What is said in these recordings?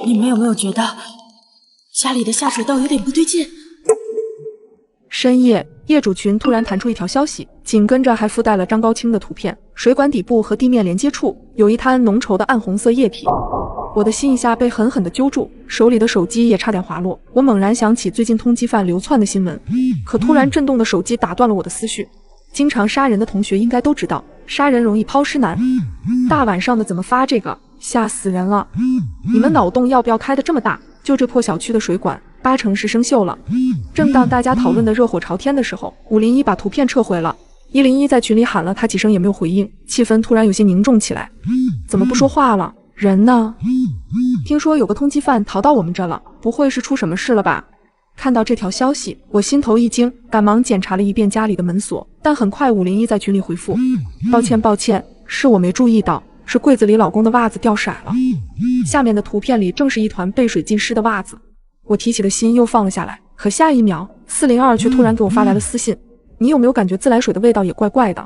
你们有没有觉得家里的下水道有点不对劲？深夜，业主群突然弹出一条消息，紧跟着还附带了张高清的图片。水管底部和地面连接处有一滩浓稠的暗红色液体，我的心一下被狠狠地揪住，手里的手机也差点滑落。我猛然想起最近通缉犯流窜的新闻，可突然震动的手机打断了我的思绪。经常杀人的同学应该都知道，杀人容易抛尸难。大晚上的怎么发这个？吓死人了！你们脑洞要不要开得这么大？就这破小区的水管，8成是生锈了。正当大家讨论的热火朝天的时候，501把图片撤回了。101在群里喊了他几声也没有回应，气氛突然有些凝重起来。怎么不说话了？人呢？听说有个通缉犯逃到我们这了，不会是出什么事了吧？看到这条消息，我心头一惊，赶忙检查了一遍家里的门锁，但很快501在群里回复：抱歉，是我没注意到，是柜子里老公的袜子掉色了。下面的图片里正是一团被水浸湿的袜子，我提起的心又放了下来。可下一秒，402却突然给我发来了私信：你有没有感觉自来水的味道也怪怪的？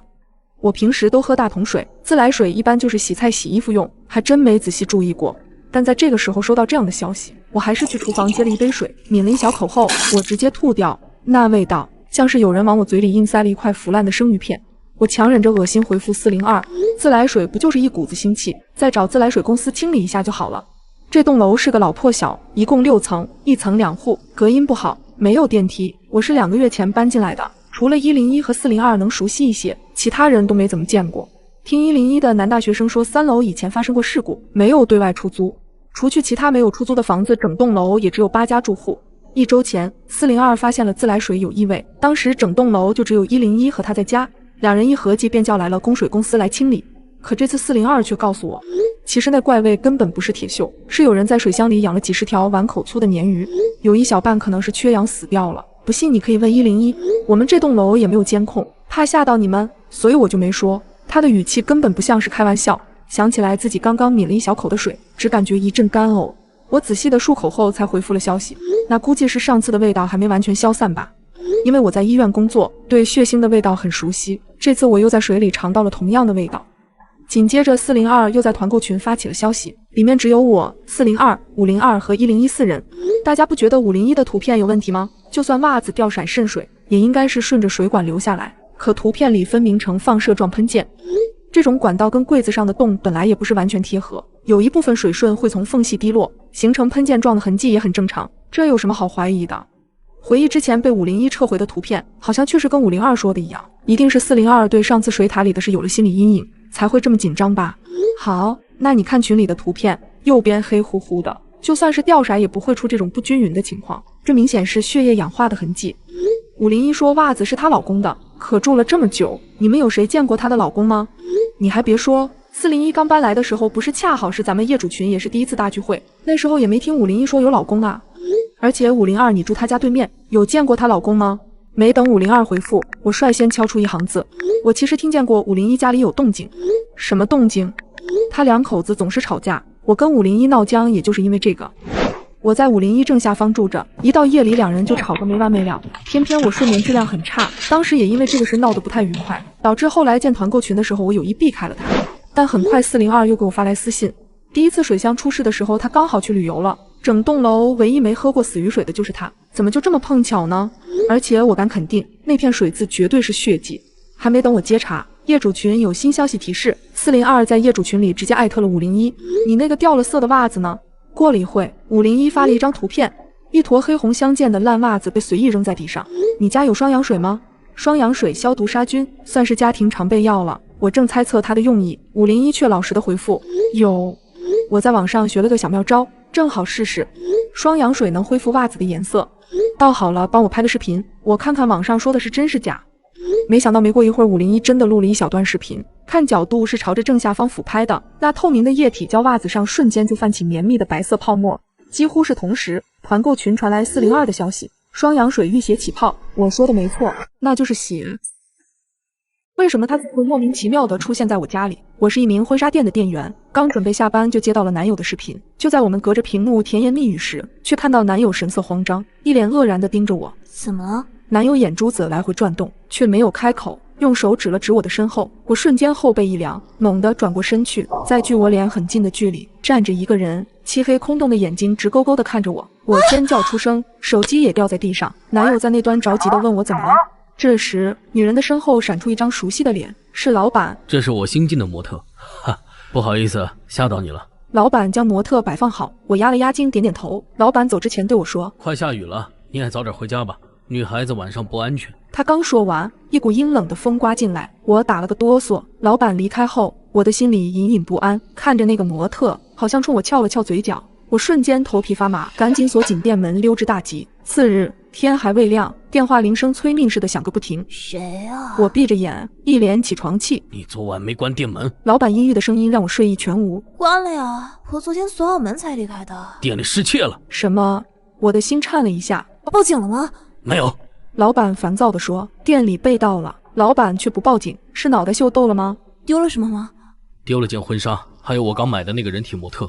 我平时都喝大桶水，自来水一般就是洗菜洗衣服用，还真没仔细注意过。但在这个时候收到这样的消息，我还是去厨房接了一杯水，抿了一小口后，我直接吐掉。那味道像是有人往我嘴里硬塞了一块腐烂的生鱼片。我强忍着恶心回复402：自来水不就是一股子腥气，再找自来水公司清理一下就好了。这栋楼是个老破小，一共6层，1层2户，隔音不好，没有电梯。我是2个月前搬进来的，除了101和402能熟悉一些，其他人都没怎么见过。听101的男大学生说，3楼以前发生过事故，没有对外出租。除去其他没有出租的房子，整栋楼也只有8家住户。1周前，402发现了自来水有异味，当时整栋楼就只有101和他在家，2人一合计便叫来了供水公司来清理。可这次402却告诉我，其实那怪味根本不是铁锈，是有人在水箱里养了几十条碗口粗的鲶鱼，有一小半可能是缺氧死掉了。不信你可以问101，我们这栋楼也没有监控，怕吓到你们，所以我就没说。他的语气根本不像是开玩笑。想起来自己刚刚抿了一小口的水，只感觉一阵干呕。我仔细的漱口后才回复了消息，那估计是上次的味道还没完全消散吧。因为我在医院工作，对血腥的味道很熟悉，这次我又在水里尝到了同样的味道。紧接着402又在团购群发起了消息，里面只有我、402、502和1014人。大家不觉得501的图片有问题吗？就算袜子掉色渗水，也应该是顺着水管流下来，可图片里分明呈放射状喷溅。这种管道跟柜子上的洞本来也不是完全贴合，有一部分水顺会从缝隙滴落，形成喷溅状的痕迹也很正常，这有什么好怀疑的？回忆之前被501撤回的图片，好像确实跟502说的一样，一定是402对上次水塔里的事有了心理阴影，才会这么紧张吧。好，那你看群里的图片，右边黑乎乎的，就算是掉色也不会出这种不均匀的情况，这明显是血液氧化的痕迹。501说袜子是她老公的，可住了这么久，你们有谁见过她的老公吗？你还别说，401刚搬来的时候不是恰好是咱们业主群也是第一次大聚会，那时候也没听501说有老公啊。而且502你住她家对面，有见过她老公吗？没等502回复，我率先敲出一行字，我其实听见过501家里有动静。什么动静？他2口子总是吵架，我跟501闹僵也就是因为这个。我在501正下方住着，一到夜里2人就吵个没完没了，偏偏我睡眠质量很差，当时也因为这个事闹得不太愉快，导致后来建团购群的时候我有意避开了他。但很快402又给我发来私信，第一次水箱出事的时候他刚好去旅游了，整栋楼唯一没喝过死鱼水的就是他，怎么就这么碰巧呢？而且我敢肯定，那片水渍绝对是血迹。还没等我接茬，业主群有新消息提示，402在业主群里直接艾特了501，你那个掉了色的袜子呢？过了一会，501发了一张图片，一坨黑红相间的烂袜子被随意扔在地上。你家有双氧水吗？双氧水消毒杀菌，算是家庭常备药了。我正猜测他的用意，501却老实的回复有。我在网上学了个小妙招，正好试试。双氧水能恢复袜子的颜色。倒好了，帮我拍的视频，我看看网上说的是真是假。没想到没过一会儿，501真的录了一小段视频，看角度是朝着正下方俯拍的，那透明的液体胶袜子上瞬间就泛起绵密的白色泡沫。几乎是同时，团购群传来402的消息，双氧水遇血起泡。我说的没错，那就是血。为什么他会莫名其妙地出现在我家里？我是一名婚纱店的店员，刚准备下班就接到了男友的视频。就在我们隔着屏幕甜言蜜语时，却看到男友神色慌张，一脸愕然地盯着我。怎么了？男友眼珠子来回转动，却没有开口，用手指了指我的身后。我瞬间后背一凉，猛地转过身去，在距我脸很近的距离站着一个人，漆黑空洞的眼睛直勾勾地看着我。我尖叫出声，手机也掉在地上。男友在那端着急地问我怎么了。这时，女人的身后闪出一张熟悉的脸，是老板。这是我新进的模特，哈，不好意思，吓到你了。老板将模特摆放好，我压了压惊，点点头。老板走之前对我说：“快下雨了，你也早点回家吧，女孩子晚上不安全。”他刚说完，一股阴冷的风刮进来，我打了个哆嗦。老板离开后，我的心里隐隐不安，看着那个模特，好像冲我翘了翘嘴角。我瞬间头皮发麻，赶紧锁紧店门，溜之大吉。次日天还未亮，电话铃声催命似的响个不停。谁啊？我闭着眼，一脸起床气。你昨晚没关店门。老板阴郁的声音让我睡意全无。关了呀，我昨天锁好门才离开的。店里失窃了。什么？我的心颤了一下。报警了吗？没有。老板烦躁地说，店里被盗了。老板却不报警，是脑袋秀逗了吗？丢了什么吗？丢了件婚纱，还有我刚买的那个人体模特。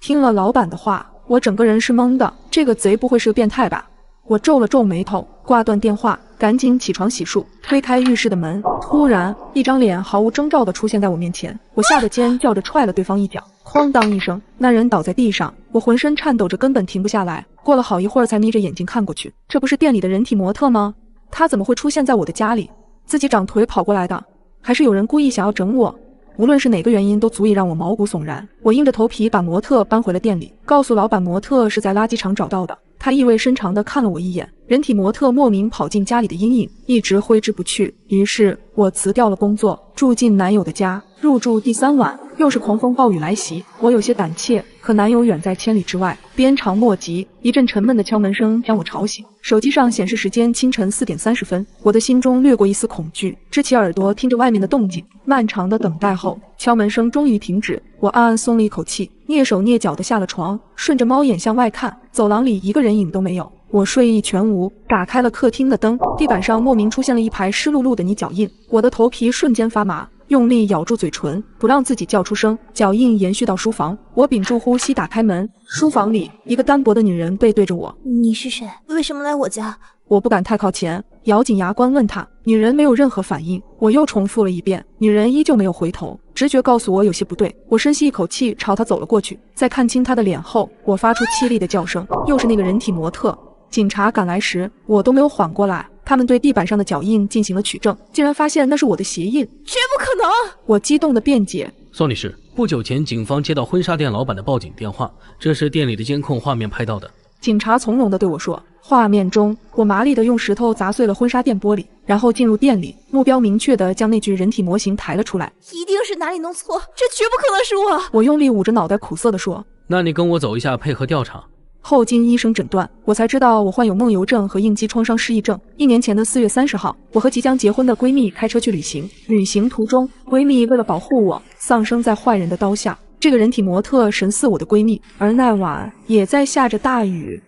听了老板的话，我整个人是懵的。这个贼不会是个变态吧？我皱了皱眉头，挂断电话，赶紧起床洗漱，推开浴室的门。突然，一张脸毫无征兆地出现在我面前，我吓得尖叫着踹了对方一脚，哐当一声，那人倒在地上。我浑身颤抖着，根本停不下来。过了好一会儿，才眯着眼睛看过去，这不是店里的人体模特吗？他怎么会出现在我的家里？自己长腿跑过来的，还是有人故意想要整我？无论是哪个原因，都足以让我毛骨悚然。我硬着头皮把模特搬回了店里，告诉老板模特是在垃圾场找到的。他意味深长地看了我一眼，人体模特莫名跑进家里的阴影一直挥之不去。于是我辞掉了工作，住进男友的家。入住第3晚，又是狂风暴雨来袭，我有些胆怯，可男友远在千里之外，鞭长莫及。一阵沉闷的敲门声将我吵醒，手机上显示时间清晨4点30分，我的心中掠过一丝恐惧，支起耳朵听着外面的动静。漫长的等待后，敲门声终于停止，我暗暗松了一口气，蹑手蹑脚地下了床，顺着猫眼向外看，走廊里一个人影都没有。我睡意全无，打开了客厅的灯，地板上莫名出现了一排湿漉漉的泥脚印，我的头皮瞬间发麻，用力咬住嘴唇，不让自己叫出声。脚印延续到书房，我屏住呼吸打开门，书房里一个单薄的女人背对着我。你是谁？为什么来我家？我不敢太靠前，咬紧牙关问她。女人没有任何反应，我又重复了一遍，女人依旧没有回头。直觉告诉我有些不对，我深吸一口气，朝她走了过去。在看清她的脸后，我发出凄厉的叫声，又是那个人体模特。警察赶来时，我都没有缓过来，他们对地板上的脚印进行了取证，竟然发现那是我的鞋印。绝不可能！我激动地辩解。宋女士，不久前警方接到婚纱店老板的报警电话，这是店里的监控画面拍到的。警察从容地对我说，画面中我麻利地用石头砸碎了婚纱店玻璃，然后进入店里，目标明确地将那具人体模型抬了出来。一定是哪里弄错，这绝不可能是我！我用力捂着脑袋，苦涩地说。那你跟我走一下，配合调查。后经医生诊断，我才知道我患有梦游症和应激创伤失忆症。1年前的4月30号，我和即将结婚的闺蜜开车去旅行，旅行途中，闺蜜为了保护我，丧生在坏人的刀下。这个人体模特神似我的闺蜜，而那晚也在下着大雨。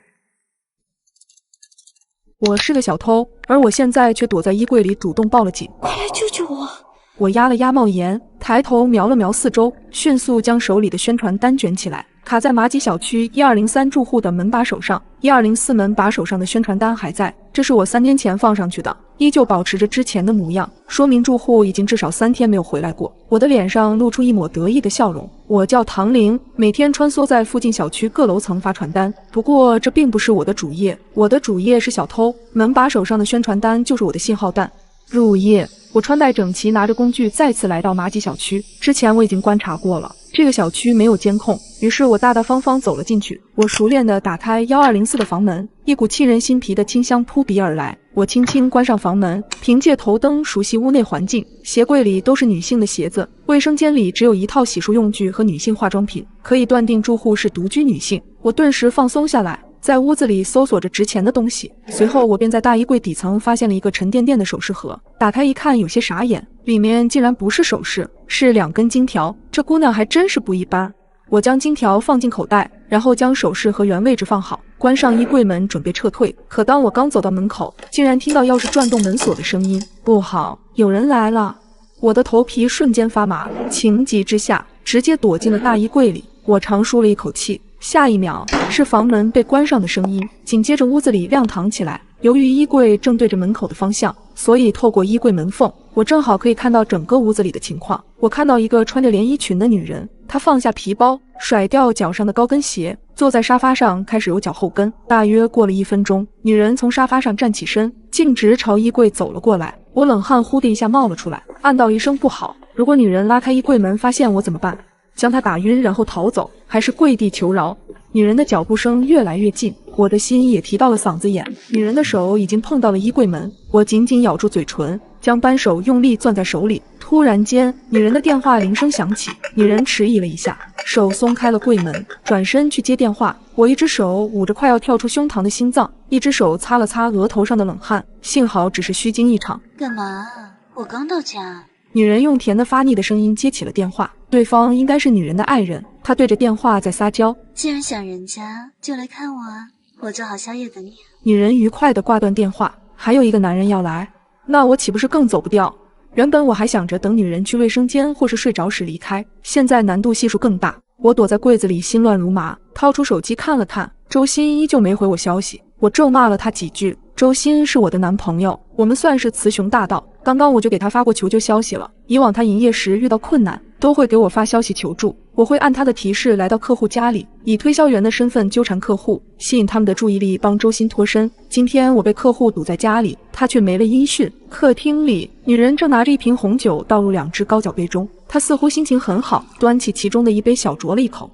我是个小偷，而我现在却躲在衣柜里主动报了警。快来救救我！我压了压帽檐，抬头瞄了瞄四周，迅速将手里的宣传单卷起来，卡在麻吉小区1203住户的门把手上。1204门把手上的宣传单还在，这是我3天前放上去的，依旧保持着之前的模样，说明住户已经至少3天没有回来过。我的脸上露出一抹得意的笑容。我叫唐玲，每天穿梭在附近小区各楼层发传单。不过这并不是我的主业，我的主业是小偷，门把手上的宣传单就是我的信号弹。入夜，我穿戴整齐，拿着工具再次来到麻吉小区。之前我已经观察过了，这个小区没有监控，于是我大大方方走了进去。我熟练地打开1204的房门，一股沁人心脾的清香扑鼻而来。我轻轻关上房门，凭借头灯熟悉屋内环境。鞋柜里都是女性的鞋子，卫生间里只有一套洗漱用具和女性化妆品，可以断定住户是独居女性。我顿时放松下来，在屋子里搜索着值钱的东西。随后我便在大衣柜底层发现了一个沉甸甸的首饰盒，打开一看，有些傻眼，里面竟然不是首饰，是2根金条。这姑娘还真是不一般。我将金条放进口袋，然后将首饰和原位置放好，关上衣柜门准备撤退。可当我刚走到门口，竟然听到钥匙转动门锁的声音。不好，有人来了！我的头皮瞬间发麻，情急之下直接躲进了大衣柜里。我长舒了一口气，下一秒是房门被关上的声音，紧接着屋子里亮堂起来。由于衣柜正对着门口的方向，所以透过衣柜门缝，我正好可以看到整个屋子里的情况。我看到一个穿着连衣裙的女人，她放下皮包，甩掉脚上的高跟鞋，坐在沙发上开始揉脚后跟。大约过了1分钟，女人从沙发上站起身，径直朝衣柜走了过来。我冷汗呼的一下冒了出来，暗道一声不好，如果女人拉开衣柜门发现我怎么办？将她打晕然后逃走，还是跪地求饶？女人的脚步声越来越近，我的心也提到了嗓子眼。女人的手已经碰到了衣柜门，我紧紧咬住嘴唇，将扳手用力攥在手里。突然间，女人的电话铃声响起，女人迟疑了一下，手松开了柜门，转身去接电话。我一只手捂着快要跳出胸膛的心脏，一只手擦了擦额头上的冷汗，幸好只是虚惊一场。干嘛？我刚到家。女人用甜的发腻的声音接起了电话，对方应该是女人的爱人，她对着电话在撒娇。既然想人家，就来看我啊，我做好宵夜等你。女人愉快地挂断电话，还有一个男人要来，那我岂不是更走不掉？原本我还想着等女人去卫生间或是睡着时离开，现在难度系数更大。我躲在柜子里心乱如麻，掏出手机看了看，周鑫依旧没回我消息。我咒骂了他几句，周鑫是我的男朋友，我们算是雌雄大盗。刚刚我就给他发过求救消息了，以往他营业时遇到困难都会给我发消息求助，我会按他的提示来到客户家里，以推销员的身份纠缠客户，吸引他们的注意力，帮周鑫脱身。今天我被客户堵在家里，他却没了音讯。客厅里，女人正拿着一瓶红酒倒入2只高脚杯中，她似乎心情很好，端起其中的一杯小酌了一口，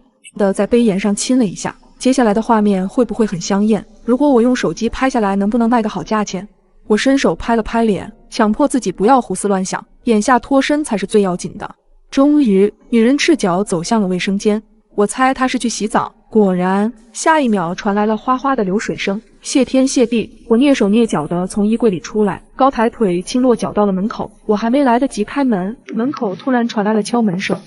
在杯沿上亲了一下。接下来的画面会不会很香艳？如果我用手机拍下来，能不能卖个好价钱？我伸手拍了拍脸，强迫自己不要胡思乱想，眼下脱身才是最要紧的。终于，女人赤脚走向了卫生间，我猜她是去洗澡。果然，下一秒传来了哗哗的流水声。谢天谢地，我蹑手蹑脚地从衣柜里出来，高抬腿轻落脚到了门口。我还没来得及开门，门口突然传来了敲门声。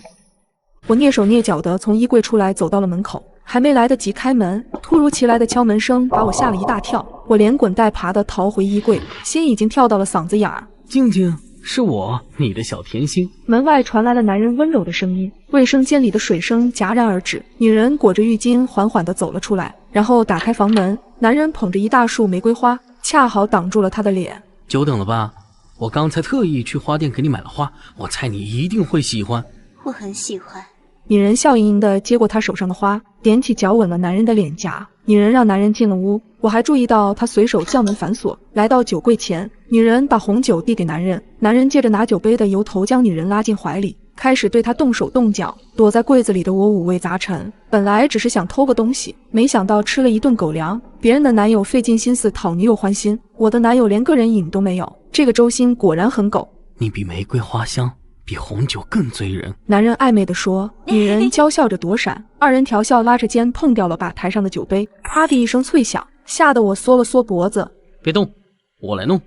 我蹑手蹑脚地从衣柜出来，走到了门口，还没来得及开门，突如其来的敲门声把我吓了一大跳。我连滚带爬地逃回衣柜，心已经跳到了嗓子眼儿。静静，是我，你的小甜心。门外传来了男人温柔的声音，卫生间里的水声戛然而止。女人裹着浴巾缓缓地走了出来，然后打开房门。男人捧着一大束玫瑰花，恰好挡住了她的脸。久等了吧？我刚才特意去花店给你买了花，我猜你一定会喜欢。我很喜欢。女人笑盈盈地接过他手上的花，踮起脚吻了男人的脸颊。女人让男人进了屋，我还注意到她随手将门反锁，来到酒柜前。女人把红酒递给男人，男人借着拿酒杯的由头将女人拉进怀里，开始对她动手动脚。躲在柜子里的我五味杂陈，本来只是想偷个东西，没想到吃了一顿狗粮。别人的男友费尽心思讨女友欢心，我的男友连个人瘾都没有。这个周鑫果然很狗。你比玫瑰花香，比红酒更醉人。男人暧昧地说，女人娇笑着躲闪，二人调笑拉着肩碰掉了吧台上的酒杯，啪的一声脆响，吓得我缩了缩脖子。别动，我来弄。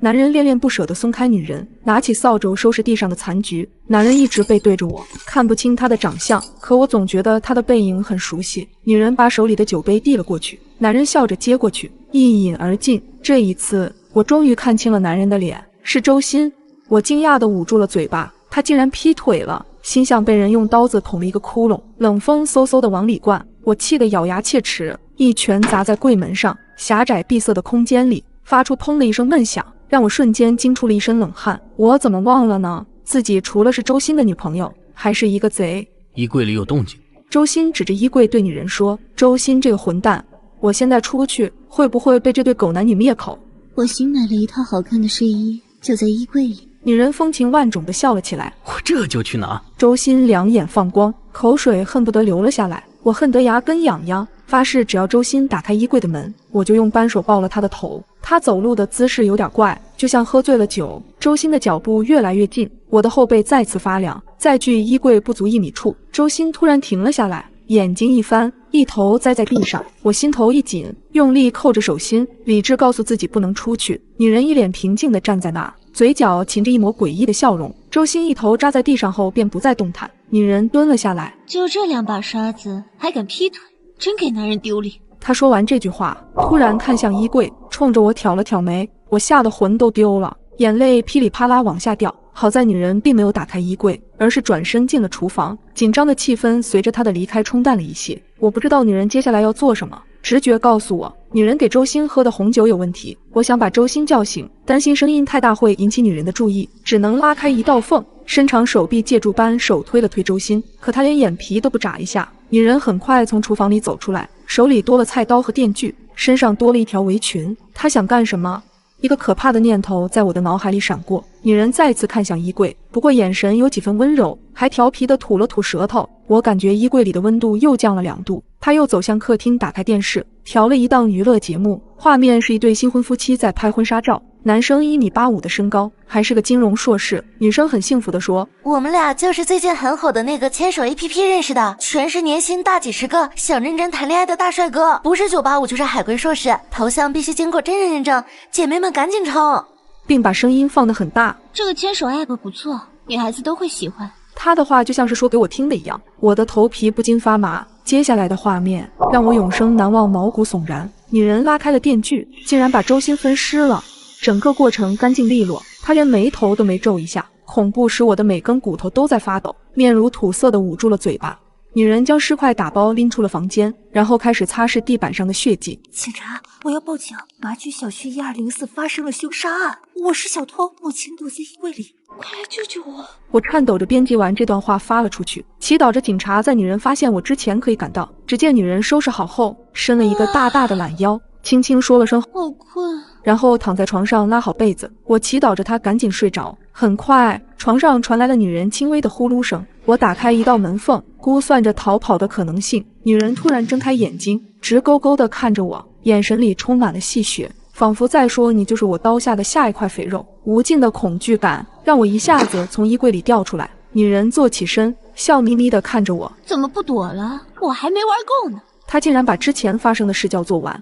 男人恋恋不舍地松开女人，拿起扫帚收拾地上的残局。男人一直背对着我，看不清他的长相，可我总觉得他的背影很熟悉。女人把手里的酒杯递了过去，男人笑着接过去，一饮而尽。这一次，我终于看清了男人的脸，是周鑫。我惊讶地捂住了嘴巴，他竟然劈腿了，心像被人用刀子捅了一个窟窿，冷风嗖嗖地往里灌。我气得咬牙切齿，一拳砸在柜门上，狭窄闭塞的空间里发出砰的一声闷响，让我瞬间惊出了一身冷汗。我怎么忘了呢？自己除了是周鑫的女朋友，还是一个贼。衣柜里有动静。周鑫指着衣柜对女人说，周鑫这个混蛋，我现在出去会不会被这对狗男女灭口？我新买了一套好看的睡衣，就在衣柜里。女人风情万种地笑了起来，我这就去拿。周鑫两眼放光，口水恨不得流了下来。我恨得牙根痒痒，发誓只要周鑫打开衣柜的门，我就用扳手抱了他的头。他走路的姿势有点怪，就像喝醉了酒。周鑫的脚步越来越近，我的后背再次发凉。在距衣柜不足1米处，周鑫突然停了下来，眼睛一翻，一头栽在地上。我心头一紧，用力扣着手心，理智告诉自己不能出去。女人一脸平静地站在那，嘴角噙着一抹诡异的笑容。周鑫一头扎在地上后便不再动弹，女人蹲了下来。就这2把刷子还敢劈腿，真给男人丢脸。他说完这句话，突然看向衣柜，冲着我挑了挑眉。我吓得魂都丢了，眼泪噼里啪啦往下掉。好在女人并没有打开衣柜，而是转身进了厨房。紧张的气氛随着她的离开冲淡了一些。我不知道女人接下来要做什么，直觉告诉我，女人给周鑫喝的红酒有问题。我想把周鑫叫醒，担心声音太大会引起女人的注意，只能拉开一道缝，伸长手臂借助般手推了推周鑫，可他连眼皮都不眨一下。女人很快从厨房里走出来，手里多了菜刀和电锯，身上多了一条围裙。她想干什么？一个可怕的念头在我的脑海里闪过。女人再次看向衣柜，不过眼神有几分温柔，还调皮地吐了吐舌头。我感觉衣柜里的温度又降了2度。她又走向客厅，打开电视，调了一档娱乐节目。画面是一对新婚夫妻在拍婚纱照，男生1.85米的身高，还是个金融硕士。女生很幸福地说：“我们俩就是最近很火的那个牵手 APP 认识的，全是年薪大几十个，想认真谈恋爱的大帅哥，不是985就是海归硕士，头像必须经过真人认证，姐妹们赶紧冲！”并把声音放得很大。这个牵手 app 不错，女孩子都会喜欢。他的话就像是说给我听的一样，我的头皮不禁发麻。接下来的画面让我永生难忘，毛骨悚然。女人拉开了电锯，竟然把周鑫分尸了。整个过程干净利落，她连眉头都没皱一下，恐怖使我的每根骨头都在发抖，面如土色的捂住了嘴巴。女人将尸块打包拎出了房间，然后开始擦拭地板上的血迹。警察，我要报警！麻居小区1204发生了凶杀案，我是小偷，母亲躲在衣柜里，快来救救我！我颤抖着编辑完这段话发了出去，祈祷着警察在女人发现我之前可以赶到。只见女人收拾好后，伸了一个大大的懒腰，轻轻说了声好困，然后躺在床上拉好被子。我祈祷着她赶紧睡着。很快，床上传来了女人轻微的呼噜声。我打开一道门缝，估算着逃跑的可能性。女人突然睁开眼睛，直勾勾地看着我，眼神里充满了戏谑，仿佛在说你就是我刀下的下一块肥肉。无尽的恐惧感让我一下子从衣柜里掉出来。女人坐起身，笑眯眯地看着我，怎么不躲了？我还没玩够呢。她竟然把之前发生的事叫做完。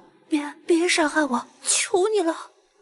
别伤害我，求你了！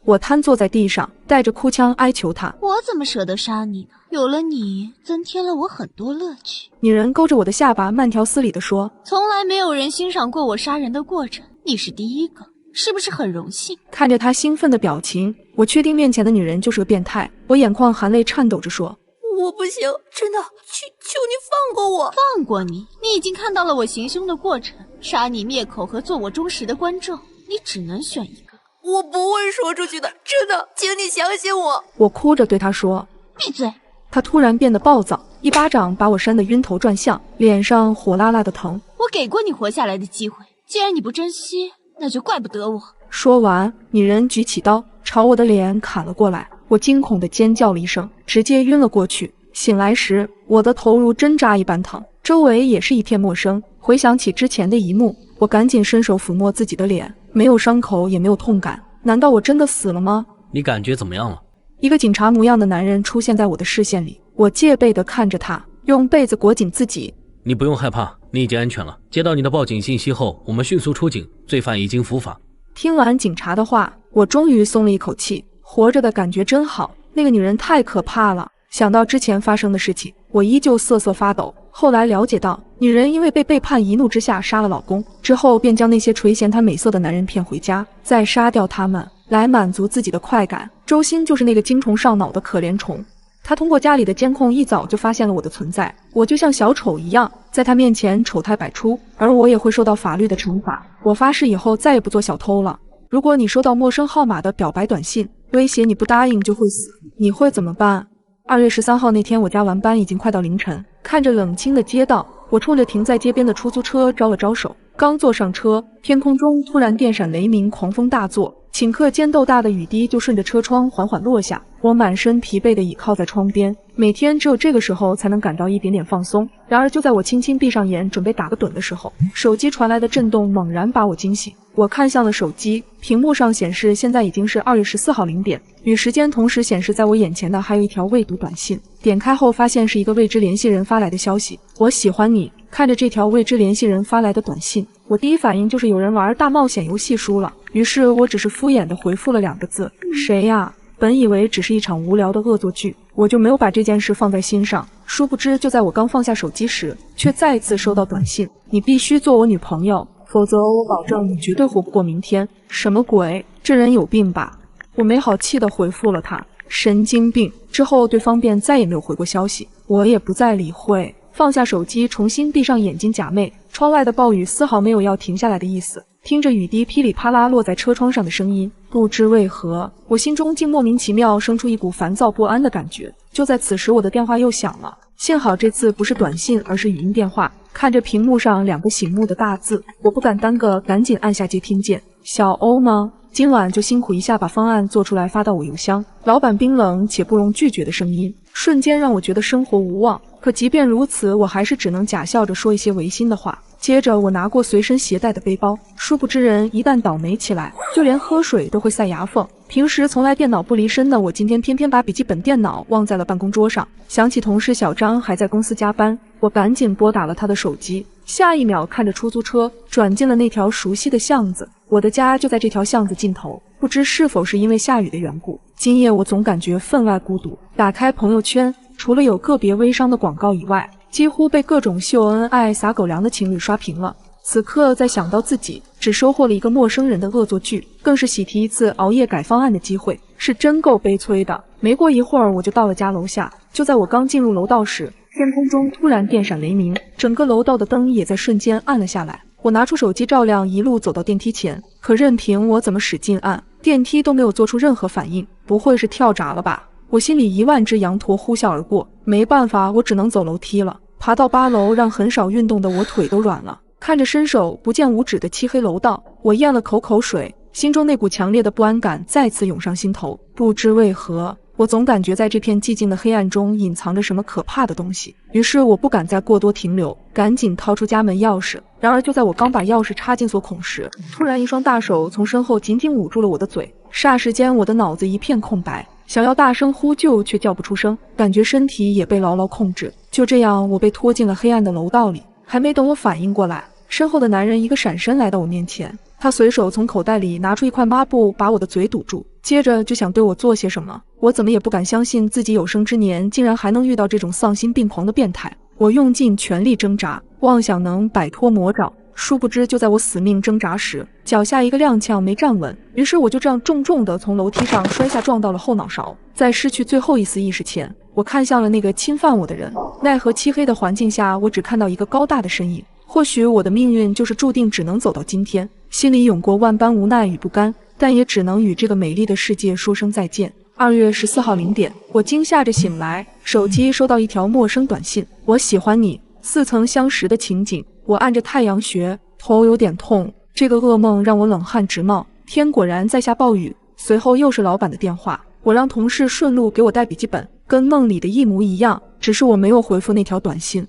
我瘫坐在地上，带着哭腔哀求她。我怎么舍得杀你呢？有了你，增添了我很多乐趣。女人勾着我的下巴，慢条斯理地说：“从来没有人欣赏过我杀人的过程，你是第一个，是不是很荣幸？”看着她兴奋的表情，我确定面前的女人就是个变态。我眼眶含泪，颤抖着说：“我不行，真的，求你放过我！放过你？你已经看到了我行凶的过程，杀你灭口和做我忠实的观众，你只能选一个。我不会说出去的，真的，请你相信我。”我哭着对她说：“闭嘴！”她突然变得暴躁，一巴掌把我扇得晕头转向，脸上火辣辣的疼。我给过你活下来的机会，既然你不珍惜，那就怪不得我。说完，女人举起刀朝我的脸砍了过来，我惊恐地尖叫了一声，直接晕了过去。醒来时，我的头如针扎一般疼，周围也是一片陌生。回想起之前的一幕，我赶紧伸手抚摸自己的脸，没有伤口，也没有痛感。难道我真的死了吗？你感觉怎么样了？一个警察模样的男人出现在我的视线里，我戒备地看着他，用被子裹紧自己。你不用害怕，你已经安全了。接到你的报警信息后，我们迅速出警，罪犯已经伏法。听完警察的话，我终于松了一口气，活着的感觉真好。那个女人太可怕了，想到之前发生的事情，我依旧瑟瑟发抖。后来了解到，女人因为被背叛，一怒之下杀了老公，之后便将那些垂涎她美色的男人骗回家，再杀掉他们，来满足自己的快感。周鑫就是那个精虫上脑的可怜虫。他通过家里的监控一早就发现了我的存在，我就像小丑一样，在他面前丑态百出，而我也会受到法律的惩罚。我发誓以后再也不做小偷了。如果你收到陌生号码的表白短信，威胁你不答应就会死，你会怎么办？2月13号那天，我加完班已经快到凌晨，看着冷清的街道，我冲着停在街边的出租车招了招手。刚坐上车，天空中突然电闪雷鸣，狂风大作，顷刻间豆大的雨滴就顺着车窗缓缓落下。我满身疲惫地倚靠在窗边，每天只有这个时候才能感到一点点放松。然而就在我轻轻闭上眼准备打个盹的时候，手机传来的震动猛然把我惊醒。我看向了手机，屏幕上显示现在已经是2月14号0点，与时间同时显示在我眼前的还有一条未读短信。点开后发现是一个未知联系人发来的消息：我喜欢你。看着这条未知联系人发来的短信，我第一反应就是有人玩大冒险游戏输了，于是我只是敷衍地回复了2个字：谁呀？本以为只是一场无聊的恶作剧，我就没有把这件事放在心上。殊不知就在我刚放下手机时，却再次收到短信：你必须做我女朋友，否则我保证你绝对活不过明天。什么鬼？这人有病吧？我没好气地回复了他：神经病。之后对方便再也没有回过消息，我也不再理会。放下手机，重新闭上眼睛假寐。窗外的暴雨丝毫没有要停下来的意思，听着雨滴噼里啪啦落在车窗上的声音，不知为何，我心中竟莫名其妙生出一股烦躁不安的感觉。就在此时，我的电话又响了，幸好这次不是短信，而是语音电话。看着屏幕上2个醒目的大字，我不敢耽搁，赶紧按下接听键。小欧吗？今晚就辛苦一下把方案做出来发到我邮箱。老板冰冷且不容拒绝的声音，瞬间让我觉得生活无望。可即便如此，我还是只能假笑着说一些违心的话。接着我拿过随身携带的背包，殊不知人一旦倒霉起来，就连喝水都会塞牙缝。平时从来电脑不离身的我，今天偏偏把笔记本电脑忘在了办公桌上。想起同事小张还在公司加班，我赶紧拨打了他的手机。下一秒，看着出租车转进了那条熟悉的巷子，我的家就在这条巷子尽头。不知是否是因为下雨的缘故，今夜我总感觉分外孤独。打开朋友圈，除了有个别微商的广告以外，几乎被各种秀恩爱撒狗粮的情侣刷屏了。此刻再想到自己只收获了一个陌生人的恶作剧，更是喜提一次熬夜改方案的机会，是真够悲催的。没过一会儿，我就到了家楼下。就在我刚进入楼道时，天空中突然电闪雷鸣，整个楼道的灯也在瞬间暗了下来。我拿出手机照亮，一路走到电梯前，可任凭我怎么使劲按，电梯都没有做出任何反应。不会是跳闸了吧？我心里1万只羊驼呼啸而过。没办法，我只能走楼梯了。爬到8楼，让很少运动的我腿都软了。看着伸手不见五指的漆黑楼道，我咽了口水，心中那股强烈的不安感再次涌上心头。不知为何，我总感觉在这片寂静的黑暗中隐藏着什么可怕的东西。于是我不敢再过多停留，赶紧掏出家门钥匙。然而就在我刚把钥匙插进锁孔时，突然一双大手从身后紧紧捂住了我的嘴。霎时间，我的脑子一片空白，想要大声呼救却叫不出声，感觉身体也被牢牢控制。就这样，我被拖进了黑暗的楼道里。还没等我反应过来，身后的男人一个闪身来到我面前，他随手从口袋里拿出一块抹布，把我的嘴堵住，接着就想对我做些什么。我怎么也不敢相信自己有生之年竟然还能遇到这种丧心病狂的变态。我用尽全力挣扎，妄想能摆脱魔爪，殊不知就在我死命挣扎时，脚下一个踉跄没站稳，于是我就这样重重地从楼梯上摔下，撞到了后脑勺。在失去最后一丝意识前，我看向了那个侵犯我的人，奈何漆黑的环境下，我只看到一个高大的身影。或许我的命运就是注定只能走到今天，心里涌过万般无奈与不甘，但也只能与这个美丽的世界说声再见。2月14号0点，我惊吓着醒来，手机收到一条陌生短信：我喜欢你，似曾相识的情景。我按着太阳穴，头有点痛。这个噩梦让我冷汗直冒。天果然在下暴雨，随后又是老板的电话，我让同事顺路给我带笔记本，跟梦里的一模一样，只是我没有回复那条短信。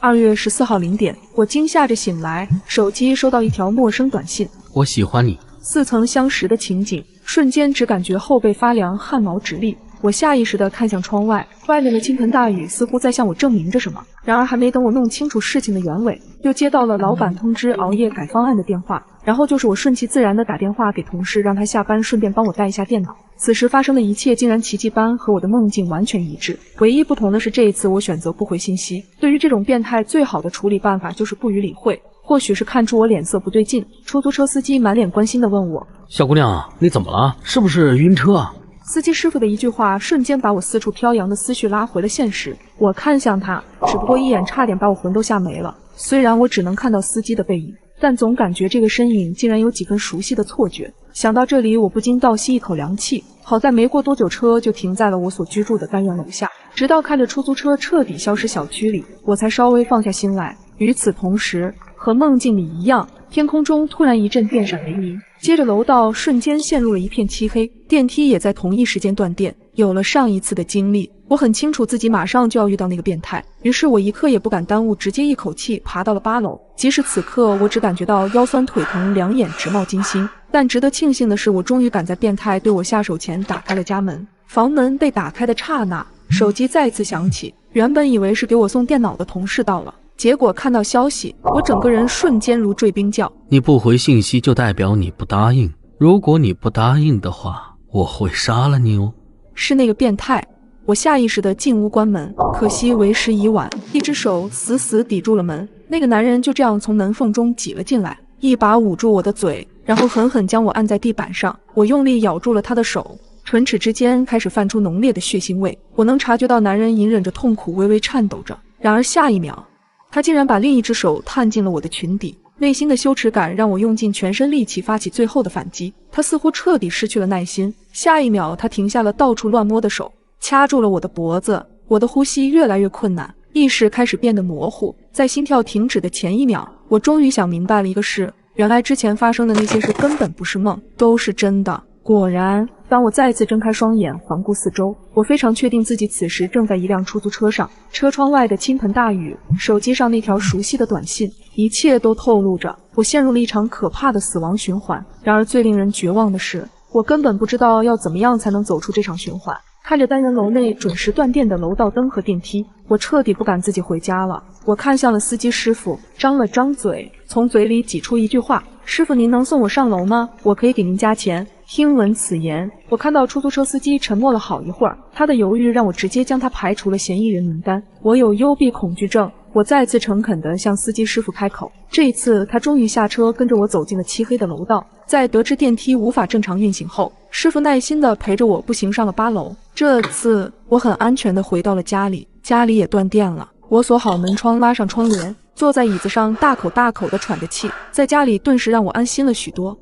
2月14号0点，我惊吓着醒来，手机收到一条陌生短信：我喜欢你，似曾相识的情景。瞬间只感觉后背发凉，汗毛直立。我下意识地看向窗外，外面的倾盆大雨似乎在向我证明着什么。然而还没等我弄清楚事情的原委，又接到了老板通知熬夜改方案的电话，然后就是我顺其自然地打电话给同事，让他下班顺便帮我带一下电脑。此时发生的一切竟然奇迹般和我的梦境完全一致，唯一不同的是这一次我选择不回信息。对于这种变态，最好的处理办法就是不予理会。或许是看出我脸色不对劲，出租车司机满脸关心地问我：小姑娘，你怎么了？是不是晕车啊？司机师傅的一句话瞬间把我四处飘扬的思绪拉回了现实。我看向他，只不过一眼差点把我魂都吓没了。虽然我只能看到司机的背影，但总感觉这个身影竟然有几分熟悉的错觉。想到这里，我不禁倒吸一口凉气。好在没过多久，车就停在了我所居住的单元楼下。直到看着出租车彻底消失小区里，我才稍微放下心来。与此同时，和梦境里一样，天空中突然一阵电闪雷鸣，接着楼道瞬间陷入了一片漆黑，电梯也在同一时间断电。有了上一次的经历，我很清楚自己马上就要遇到那个变态，于是我一刻也不敢耽误，直接一口气爬到了8楼。即使此刻我只感觉到腰酸腿疼，两眼直冒金星，但值得庆幸的是，我终于赶在变态对我下手前打开了家门。房门被打开的刹那，手机再次响起，原本以为是给我送电脑的同事到了，结果看到消息，我整个人瞬间如坠冰窖。你不回信息就代表你不答应，如果你不答应的话，我会杀了你哦。是那个变态。我下意识地进屋关门，可惜为时已晚，一只手死死抵住了门。那个男人就这样从门缝中挤了进来，一把捂住我的嘴，然后狠狠将我按在地板上。我用力咬住了他的手，唇齿之间开始泛出浓烈的血腥味。我能察觉到男人隐忍着痛苦，微微颤抖着。然而下一秒，他竟然把另一只手探进了我的裙底，内心的羞耻感让我用尽全身力气发起最后的反击。他似乎彻底失去了耐心，下一秒他停下了到处乱摸的手，掐住了我的脖子。我的呼吸越来越困难，意识开始变得模糊。在心跳停止的前一秒，我终于想明白了一个事，原来之前发生的那些事根本不是梦，都是真的。果然，当我再次睁开双眼环顾四周，我非常确定自己此时正在一辆出租车上，车窗外的倾盆大雨，手机上那条熟悉的短信，一切都透露着我陷入了一场可怕的死亡循环。然而最令人绝望的是，我根本不知道要怎么样才能走出这场循环。看着单元楼内准时断电的楼道灯和电梯，我彻底不敢自己回家了。我看向了司机师傅，张了张嘴，从嘴里挤出一句话：师傅，您能送我上楼吗？我可以给您加钱。听闻此言，我看到出租车司机沉默了好一会儿，他的犹豫让我直接将他排除了嫌疑人名单。我有幽闭恐惧症，我再次诚恳地向司机师傅开口。这一次，他终于下车，跟着我走进了漆黑的楼道。在得知电梯无法正常运行后，师傅耐心地陪着我步行上了8楼。这次，我很安全地回到了家里，家里也断电了。我锁好门窗，拉上窗帘，坐在椅子上大口大口地喘着气，在家里顿时让我安心了许多。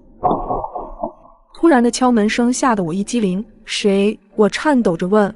突然的敲门声吓得我一激灵，谁？我颤抖着问。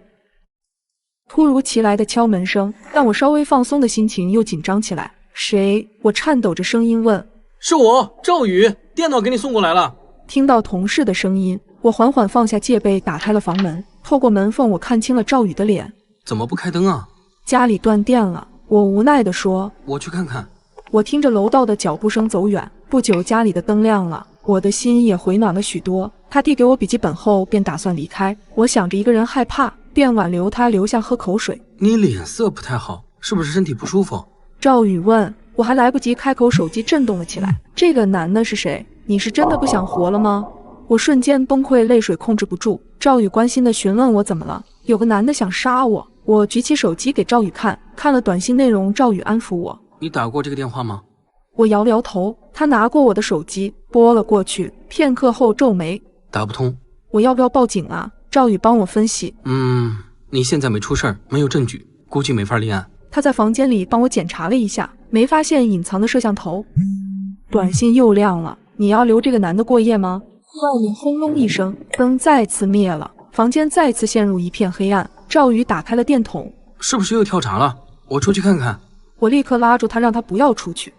突如其来的敲门声让我稍微放松的心情又紧张起来。谁？我颤抖着声音问。是我，赵宇，电脑给你送过来了。听到同事的声音，我缓缓放下戒备，打开了房门。透过门缝，我看清了赵宇的脸。怎么不开灯啊？家里断电了，我无奈地说。我去看看。我听着楼道的脚步声走远，不久家里的灯亮了，我的心也回暖了许多。他递给我笔记本后便打算离开，我想着一个人害怕，便挽留他留下喝口水。你脸色不太好，是不是身体不舒服？赵宇问。我还来不及开口，手机震动了起来。这个男的是谁？你是真的不想活了吗？我瞬间崩溃，泪水控制不住。赵宇关心地询问我怎么了，有个男的想杀我。我举起手机给赵宇看，看了短信内容，赵宇安抚我。你打过这个电话吗？我摇了摇头。他拿过我的手机，拨了过去，片刻后皱眉。打不通。我要不要报警啊？赵宇帮我分析。你现在没出事儿，没有证据，估计没法立案。他在房间里帮我检查了一下，没发现隐藏的摄像头。短信又亮了，你要留这个男的过夜吗？外面轰隆一声，灯再次灭了，房间再次陷入一片黑暗。赵宇打开了电筒。是不是又跳闸了？我出去看看。我立刻拉住他，让他不要出去。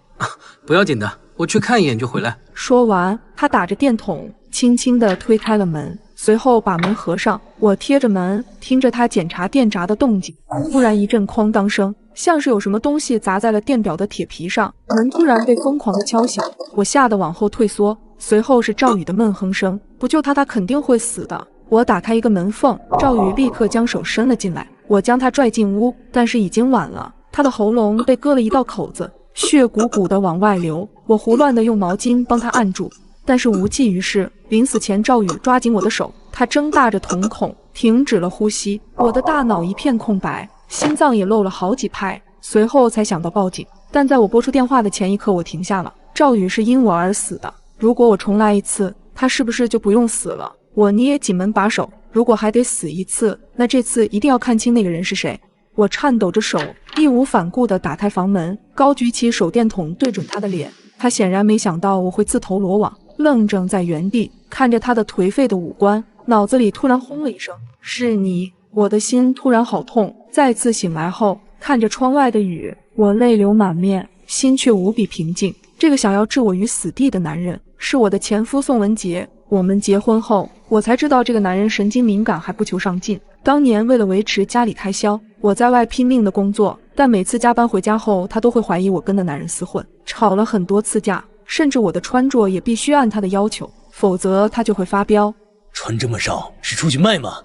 不要紧的，我去看一眼就回来。说完，他打着电筒，轻轻地推开了门，随后把门合上。我贴着门，听着他检查电闸的动静。突然一阵哐当声，像是有什么东西砸在了电表的铁皮上，门突然被疯狂地敲响，我吓得往后退缩。随后是赵宇的闷哼声，不救他，他肯定会死的。我打开一个门缝，赵宇立刻将手伸了进来，我将他拽进屋，但是已经晚了，他的喉咙被割了一道口子，血鼓鼓的往外流。我胡乱的用毛巾帮他按住，但是无济于事。临死前，赵宇抓紧我的手，他睁大着瞳孔，停止了呼吸。我的大脑一片空白，心脏也漏了好几拍，随后才想到报警。但在我拨出电话的前一刻，我停下了。赵宇是因我而死的，如果我重来一次，他是不是就不用死了？我捏紧门把手，如果还得死一次，那这次一定要看清那个人是谁。我颤抖着手，义无反顾地打开房门，高举起手电筒对准他的脸。他显然没想到我会自投罗网，愣怔在原地，看着他的颓废的五官，脑子里突然轰了一声，是你！我的心突然好痛。再次醒来后，看着窗外的雨，我泪流满面，心却无比平静。这个想要置我于死地的男人，是我的前夫宋文杰。我们结婚后，我才知道这个男人神经敏感，还不求上进。当年为了维持家里开销，我在外拼命的工作，但每次加班回家后，他都会怀疑我跟那男人厮混，吵了很多次架，甚至我的穿着也必须按他的要求，否则他就会发飙。穿这么少是出去卖吗？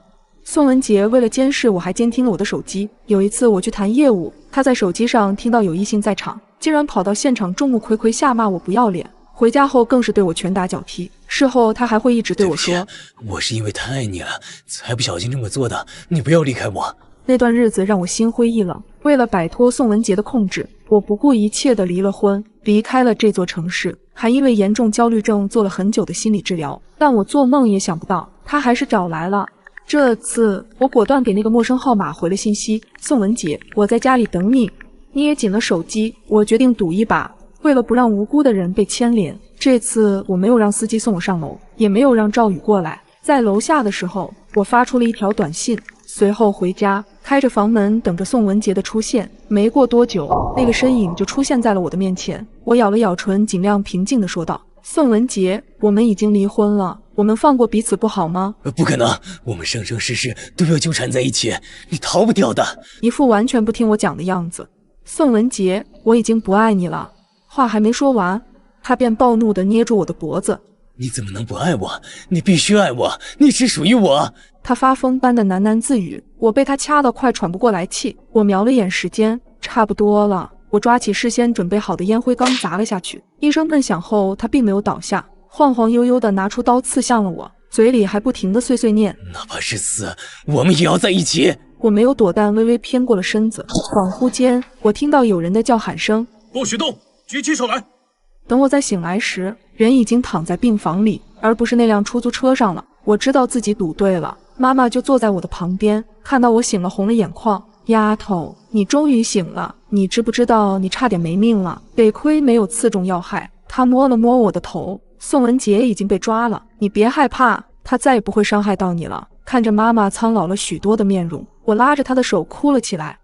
宋文杰为了监视我，还监听了我的手机。有一次我去谈业务，他在手机上听到有异性在场，竟然跑到现场众目睽睽下骂我不要脸。回家后更是对我拳打脚踢，事后他还会一直对我说，我是因为太爱你了才不小心这么做的，你不要离开我。那段日子让我心灰意冷，为了摆脱宋文杰的控制，我不顾一切地离了婚，离开了这座城市，还因为严重焦虑症做了很久的心理治疗。但我做梦也想不到，他还是找来了。这次我果断给那个陌生号码回了信息，宋文杰，我在家里等你。捏紧了手机，我决定赌一把。为了不让无辜的人被牵连，这次我没有让司机送我上楼，也没有让赵宇过来。在楼下的时候，我发出了一条短信，随后回家，开着房门等着宋文杰的出现。没过多久，那个身影就出现在了我的面前。我咬了咬唇，尽量平静地说道：“宋文杰，我们已经离婚了，我们放过彼此不好吗？”不可能，我们生生世世都要纠缠在一起，你逃不掉的。一副完全不听我讲的样子。宋文杰，我已经不爱你了。话还没说完，他便暴怒地捏住我的脖子。你怎么能不爱我？你必须爱我，你只属于我。他发疯般的喃喃自语，我被他掐得快喘不过来气。我瞄了眼时间，差不多了。我抓起事先准备好的烟灰缸砸了下去，一声闷响后，他并没有倒下，晃晃悠悠地拿出刀刺向了我，嘴里还不停地碎碎念：“哪怕是死，我们也要在一起。”我没有躲弹，微微偏过了身子。恍惚间，我听到有人的叫喊声：“不许动，举起手来！”等我再醒来时，人已经躺在病房里，而不是那辆出租车上了。我知道自己赌对了，妈妈就坐在我的旁边，看到我醒了，红了眼眶。丫头，你终于醒了，你知不知道你差点没命了？得亏没有刺中要害。她摸了摸我的头，宋文杰已经被抓了，你别害怕，他再也不会伤害到你了。看着妈妈苍老了许多的面容，我拉着她的手哭了起来。